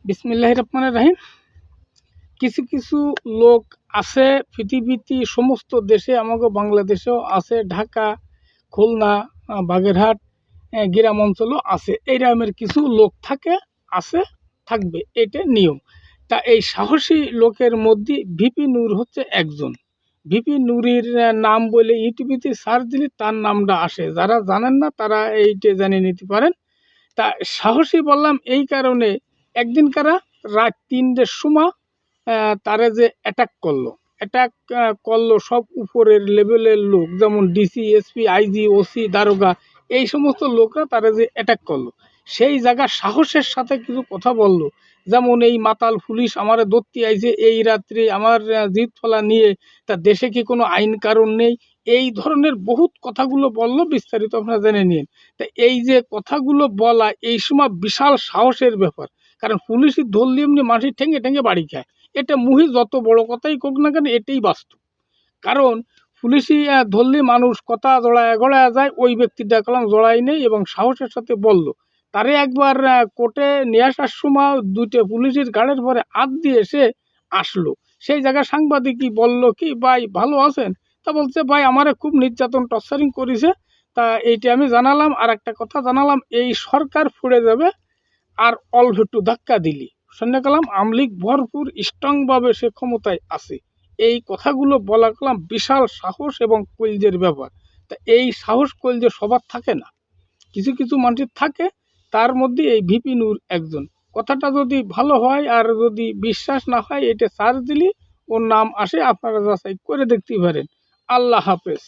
বিসমিল্লাহির রহমানির রহিম। কিছু কিছু লোক আছে পৃথিবীতে সমস্ত দেশে, আমাকে বাংলাদেশেও আছে, ঢাকা, খুলনা, বাগেরহাট, গ্রাম অঞ্চলও আছে। এইরকমের কিছু লোক থাকে, আছে, থাকবে, এটা নিয়ম। তা এই সাহসী লোকের মধ্যে ভিপি নূর হচ্ছে একজন। ভিপি নূরের নাম বলে ইউটিউবেতে সার্চ দিলে তার নামটা আসে। যারা জানেন না তারা এইটা জানিয়ে নিতে পারেন। তা সাহসী বললাম এই কারণে, একদিন কারা রাত ৩টের সময় তারা যে অ্যাটাক করলো, সব উপরের লেভেলের লোক, যেমন ডিসি, এসপি, আইজি, ওসি, দারোগা, এই সমস্ত লোকরা তারা যে অ্যাটাক করলো, সেই জায়গা সাহসের সাথে কিছু কথা বললো। যেমন, এই মাতাল পুলিশ আমারে ধরতে আইছে এই রাত্রে, আমার জিত ফলা নিয়ে, তা দেশে কি কোনো আইন কারণ নেই, এই ধরনের বহুত কথাগুলো বললো। বিস্তারিত আপনারা জেনে নিন। তা এই যে কথাগুলো বলা এই সময় বিশাল সাহসের ব্যাপার, কারণ পুলিশই ধরলে এমনি মাটি ঠেঙে ঠেঙে বাড়ি খায়। এটা মুহি যত বড় কথাই কোক না কেন, এটাই বাস্তব। কারণ পুলিশই ধরলে মানুষ কথা জড়ায় গড়ায় যায়, ওই ব্যক্তিটা কলম জড়াই নেই এবং সাহসের সাথে বলল। তারে একবার কোর্টে নিয়ে আসার সময় দুইটা পুলিশের গাড়ির পরে হাত দিয়ে এসে আসলো। সেই জায়গায় সাংবাদিকই বলল, কি ভাই ভালো আছেন? তা বলছে, ভাই আমারে খুব নির্যাতন টর্চারিং করেছে, তা এইটা আমি জানালাম। আর একটা কথা জানালাম, এই সরকার ফুড়ে যাবে আর অল্প একটু ধাক্কা দিলি। শুনে গেলাম আমলিগ ভরপুর স্ট্রংভাবে সে ক্ষমতায় আছে। এই কথাগুলো বলা গেলাম বিশাল সাহস এবং কলজের ব্যাপার। তা এই সাহস কলজে সবার থাকে না, কিছু কিছু মানুষের থাকে। তার মধ্যে এই ভিপি নূর একজন। কথাটা যদি ভালো হয় আর যদি বিশ্বাস না হয়, এটা সার্চ দিলি ওর নাম আসে, আপনারা যাচাই করে দেখতে পারেন। আল্লাহ হাফেজ।